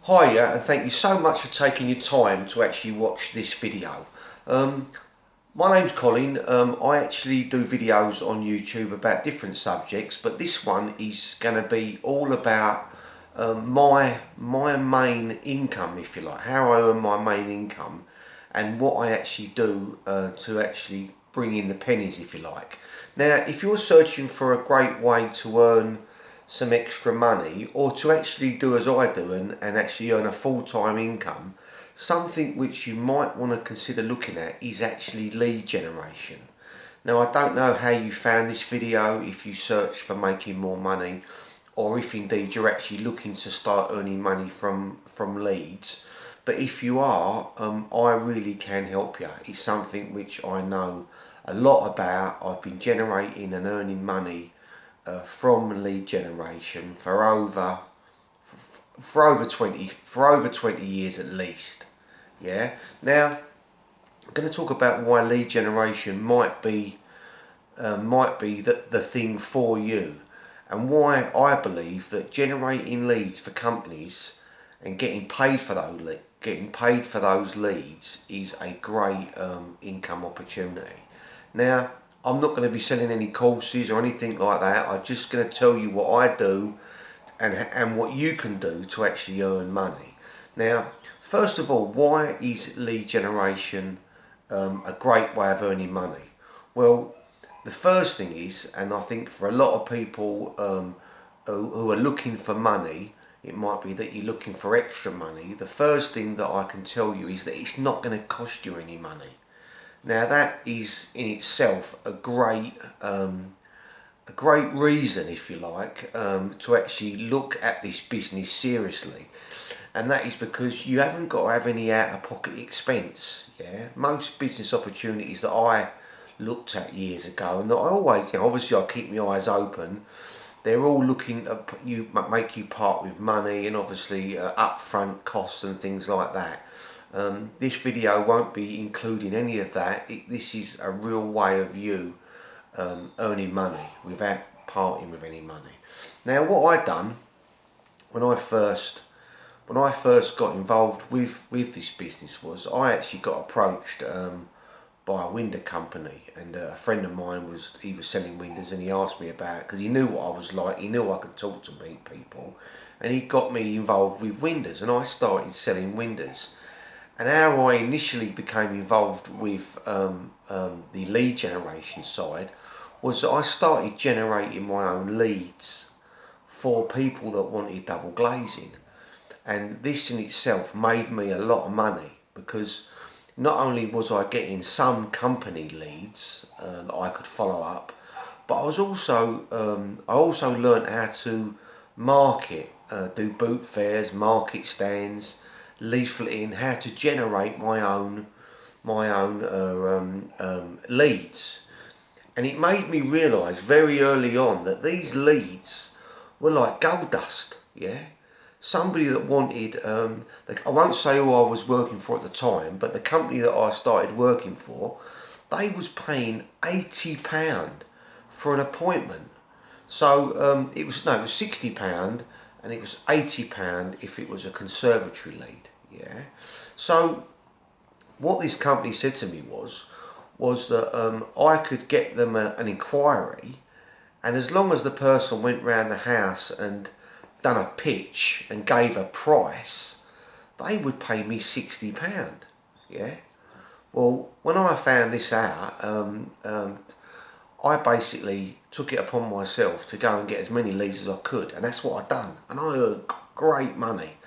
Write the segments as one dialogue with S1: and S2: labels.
S1: Hiya, and thank you so much for taking your time to actually watch this video. My name's Colin. I actually do videos on YouTube about different subjects, but this one is going to be all about my main income, if you like, how I earn my main income, and what I actually do to actually bring in the pennies, if you like. Now, if you're searching for a great way to earn some extra money, or to actually do as I do and actually earn a full-time income, something which you might want to consider looking at is actually lead generation. Now, I don't know how you found this video, if you search for making more money, or if indeed you're actually looking to start earning money from leads. But if you are, I really can help you. It's something which I know a lot about. I've been generating and earning money from lead generation for over 20 years at least. Yeah. Now I'm going to talk about why lead generation might be the thing for you, and why I believe that generating leads for companies and getting paid for those leads is a great income opportunity. Now, I'm not going to be selling any courses or anything like that. I'm just going to tell you what I do and what you can do to actually earn money. Now, first of all, why is lead generation a great way of earning money? Well, the first thing is, and I think for a lot of people who are looking for money, it might be that you're looking for extra money. The first thing that I can tell you is that it's not going to cost you any money. Now, that is in itself a great reason, if you like, to actually look at this business seriously. And that is because you haven't got to have any out-of-pocket expense. Yeah, most business opportunities that I looked at years ago, and that I always, obviously I keep my eyes open. They're all looking at you, make you part with money, and obviously upfront costs and things like that. This video won't be including any of that. This is a real way of you earning money without parting with any money. Now, what I done when I first got involved with this business was I actually got approached by a window company, and a friend of mine was selling windows, and he asked me about it because he knew what I was like. He knew I could talk to people, and he got me involved with windows, and I started selling windows. And how I initially became involved with the lead generation side was that I started generating my own leads for people that wanted double glazing. And this in itself made me a lot of money, because not only was I getting some company leads that I could follow up, but I also learned how to market, do boot fairs, market stands, leafleting, how to generate my own leads. And it made me realise very early on that these leads were like gold dust. Yeah, somebody that wanted, I won't say who I was working for at the time, but the company that I started working for, they was paying £80 for an appointment. So it was £60, and it was £80 if it was a conservatory lead. Yeah. So what this company said to me was that I could get them an inquiry, and as long as the person went round the house and done a pitch and gave a price, they would pay me £60. Yeah. Well, when I found this out, I basically took it upon myself to go and get as many leads as I could, and that's what I done. And I earned great money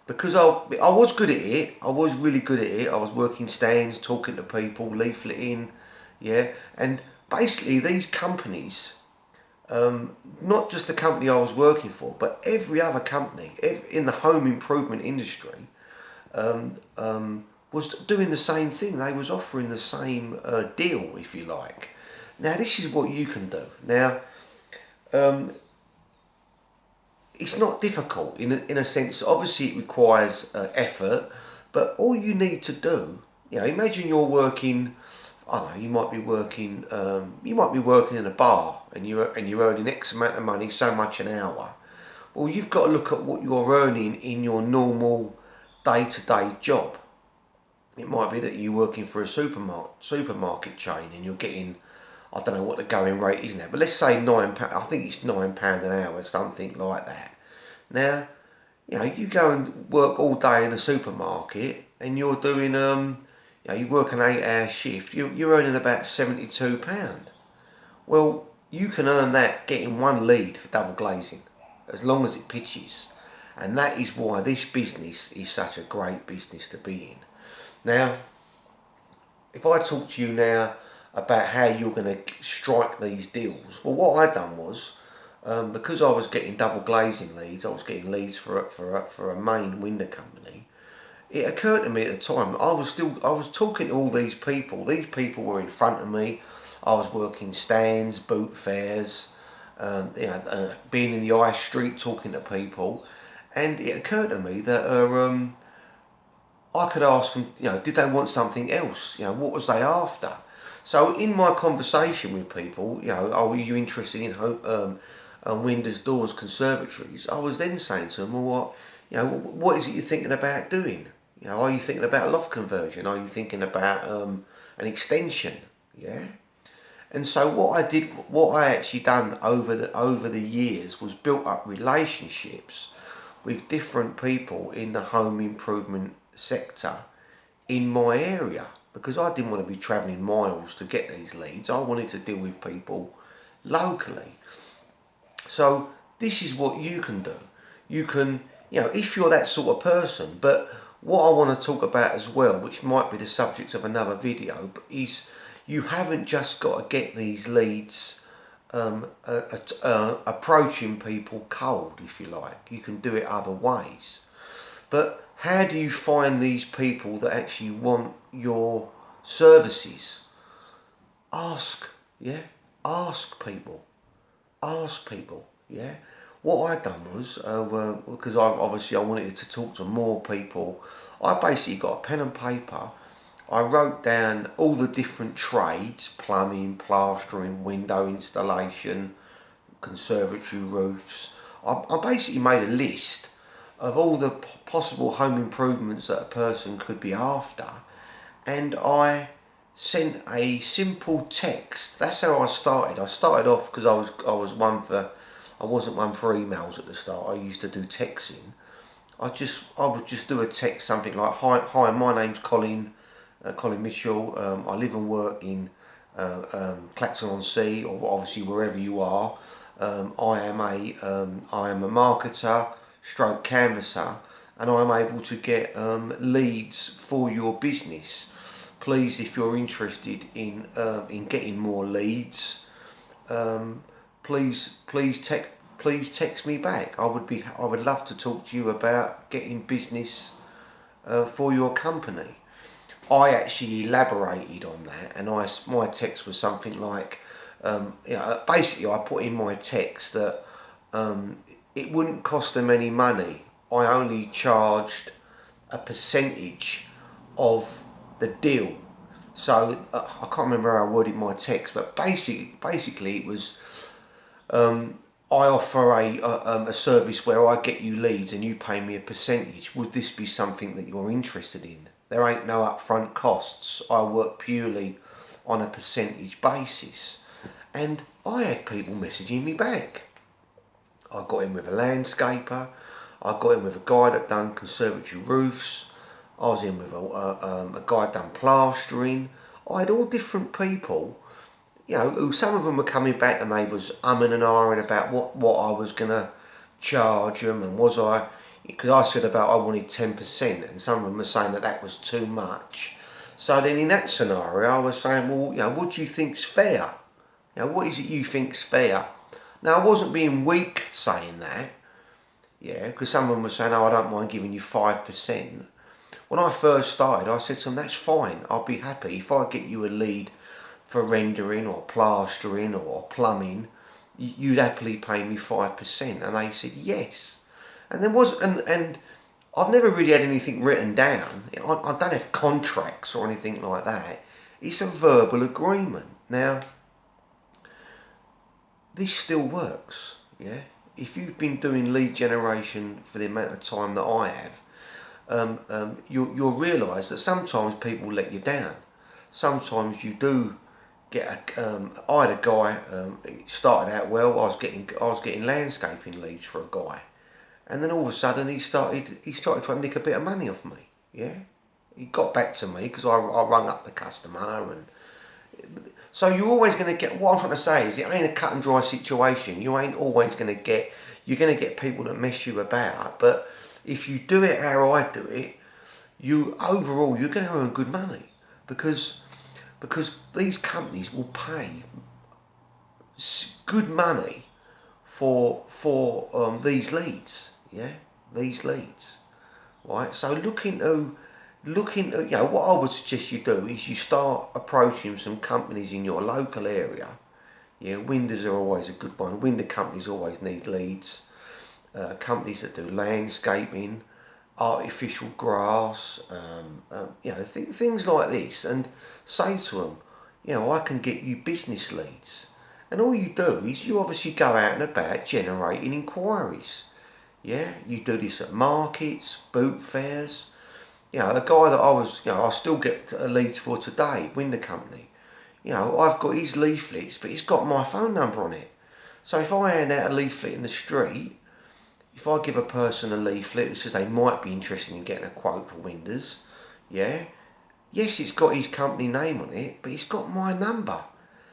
S1: because I was good at it. I was really good at it. I was working stands, talking to people, leafleting, yeah. And basically, these companies, not just the company I was working for, but every other company in the home improvement industry was doing the same thing. They was offering the same deal, if you like. Now, this is what you can do. Now, it's not difficult in a sense. Obviously, it requires effort, but all you need to do, imagine you're working. I don't know. You might be working. You might be working in a bar, and you're earning X amount of money, so much an hour. Well, you've got to look at what you're earning in your normal day-to-day job. It might be that you're working for a supermarket chain and you're getting, I don't know what the going rate is now, but let's say £9. I think it's £9 an hour, something like that. Now, you go and work all day in a supermarket and you're doing you work an 8-hour shift. You're earning about £72. Well, you can earn that getting one lead for double glazing, as long as it pitches, and that is why this business is such a great business to be in. Now, if I talk to you now about how you're going to strike these deals, well, what I done was, because I was getting double glazing leads, I was getting leads for a main window company. It occurred to me at the time, I was talking to all these people. These people were in front of me. I was working stands, boot fairs, being in the high street talking to people, and it occurred to me that I could ask them, did they want something else? What was they after? So in my conversation with people, oh, are you interested in windows, doors, conservatories? I was then saying to them, well, what is it you're thinking about doing? Are you thinking about loft conversion? Are you thinking about an extension? Yeah. And so what I actually done over the years was built up relationships with different people in the home improvement sector in my area, because I didn't want to be travelling miles to get these leads. I wanted to deal with people locally. So this is what you can do. You can, if you're that sort of person, but what I want to talk about as well, which might be the subject of another video, is you haven't just got to get these leads approaching people cold, if you like. You can do it other ways. But how do you find these people that actually want your services? Ask, yeah? Ask people. Ask people, yeah? What I done was, because I wanted to talk to more people, I basically got a pen and paper. I wrote down all the different trades: plumbing, plastering, window installation, conservatory roofs. I basically made a list of all the possible home improvements that a person could be after, and I sent a simple text. That's how I started. I started off because I wasn't one for emails at the start. I used to do texting. I would just do a text, something like, hi, my name's Colin Mitchell. I live and work in Clacton-on-Sea, or obviously wherever you are. I am a marketer, stroke canvasser, and I'm able to get leads for your business. Please, if you're interested in getting more leads, please text me back. I would love to talk to you about getting business for your company. I actually elaborated on that, and my text was something like, basically I put in my text that it wouldn't cost them any money. I only charged a percentage of the deal. So I can't remember how I worded my text, but basically it was, I offer a service where I get you leads and you pay me a percentage. Would this be something that you're interested in? There ain't no upfront costs. I work purely on a percentage basis. And I had people messaging me back. I got in with a landscaper. I got in with a guy that done conservatory roofs. I was in with a guy that done plastering. I had all different people, who some of them were coming back and they was umming and ahhing about what I was going to charge them, and because I said about I wanted 10%, and some of them were saying that was too much. So then in that scenario I was saying, well, what do you think's fair? What is it you think's fair? Now, I wasn't being weak saying that, because some of them were saying, oh, I don't mind giving you 5%. When I first started, I said to them, that's fine, I'll be happy if I get you a lead for rendering or plastering or plumbing, you'd happily pay me 5%. And they said yes. And and I've never really had anything written down. I don't have contracts or anything like that. It's a verbal agreement. Now, this still works, yeah? if you've been doing lead generation for the amount of time that I have, you'll realise that sometimes people let you down. Sometimes you do get I had a guy. It started out well. I was getting landscaping leads for a guy, and then all of a sudden he started trying to nick a bit of money off me. Yeah, he got back to me because I rung up the customer, and so you're always going to get. What I'm trying to say is it ain't a cut and dry situation. You ain't always going to get. You're going to get people that mess you about, but if you do it how I do it, overall you're going to earn good money because these companies will pay good money for these leads. Yeah, these leads, right? So look into what I would suggest you do is you start approaching some companies in your local area. Yeah, windows are always a good one. Window companies always need leads. Companies that do landscaping, artificial grass, things like this, and say to them, I can get you business leads. And all you do is you obviously go out and about generating inquiries. Yeah, you do this at markets, boot fairs. The guy that I still get leads for today, window company. I've got his leaflets, but he's got my phone number on it. So if I hand out a leaflet in the street, if I give a person a leaflet who says they might be interested in getting a quote for windows, yes, it's got his company name on it, but it's got my number.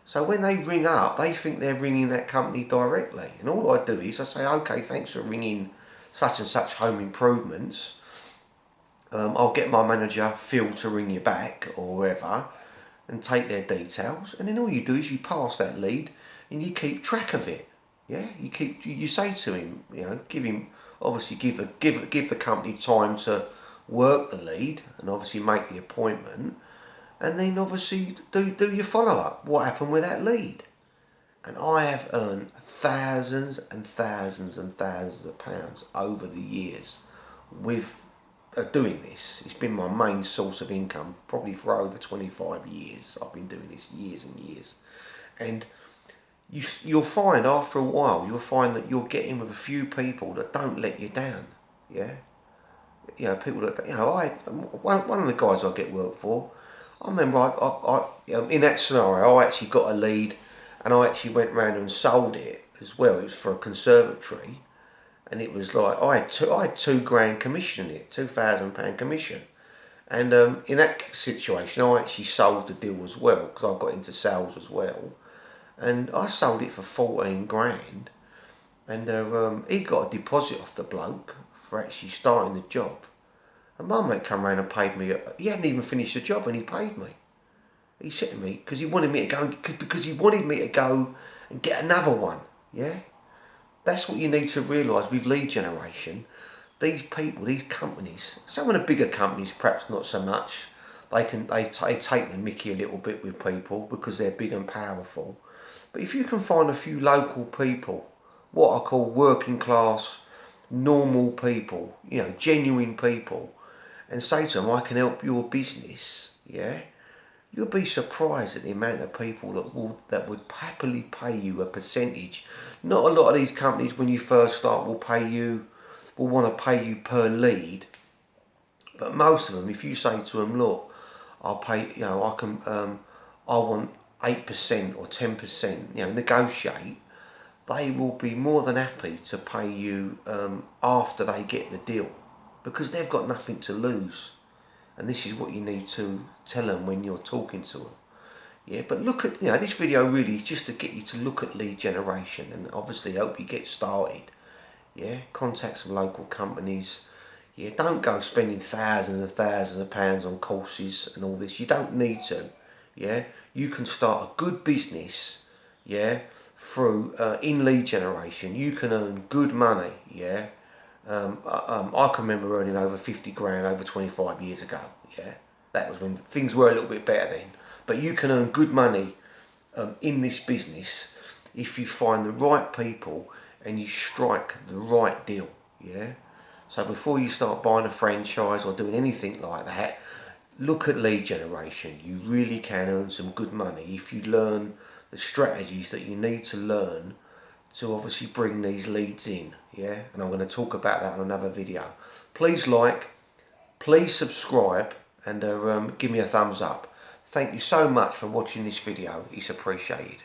S1: So when they ring up, they think they're ringing that company directly. And all I do is I say, okay, thanks for ringing such and such home improvements. I'll get my manager, Phil, to ring you back or wherever and take their details. And then all you do is you pass that lead and you keep track of it. Yeah, you say to him, give him, obviously give the company time to work the lead and obviously make the appointment, and then obviously do your follow up. What happened with that lead? And I have earned thousands and thousands and thousands of pounds over the years with doing this. It's been my main source of income probably for over 25 years. I've been doing this years and years, and you'll find after a while that you'll get in with a few people that don't let you down. Yeah, people that one of the guys I get work for. I remember in that scenario I actually got a lead, and I actually went round and sold it as well. It was for a conservatory, and it was like I had £2,000 commission in it, £2,000 commission. And in that situation, I actually sold the deal as well because I got into sales as well. And I sold it for 14 grand, and he got a deposit off the bloke for actually starting the job. And my mate come round and paid me. He hadn't even finished the job and he paid me. He said to me because he wanted me to go and get another one. Yeah, that's what you need to realise with lead generation. These people, these companies, some of the bigger companies perhaps not so much. They take the mickey a little bit with people because they're big and powerful. But if you can find a few local people, what I call working class, normal people, genuine people, and say to them, I can help your business, you'll be surprised at the amount of people that would happily pay you a percentage. Not a lot of these companies, when you first start, will want to pay you per lead, but most of them, if you say to them, look, I'll pay, I want 8% or 10%, negotiate, they will be more than happy to pay you after they get the deal because they've got nothing to lose. And this is what you need to tell them when you're talking to them. Yeah, but look at, this video really is just to get you to look at lead generation and obviously help you get started. Yeah, contact some local companies. Yeah, don't go spending thousands and thousands of pounds on courses and all this. You don't need to. Yeah, you can start a good business. Yeah, through in lead generation, you can earn good money. Yeah, I can remember earning over 50 grand over 25 years ago. Yeah, that was when things were a little bit better then. But you can earn good money in this business if you find the right people and you strike the right deal. Yeah. So before you start buying a franchise or doing anything like that, look at lead generation. You really can earn some good money if you learn the strategies that you need to learn to obviously bring these leads in, yeah, and I'm going to talk about that on another video. Please like, please subscribe, and give me a thumbs up. Thank you so much for watching this video, it's appreciated.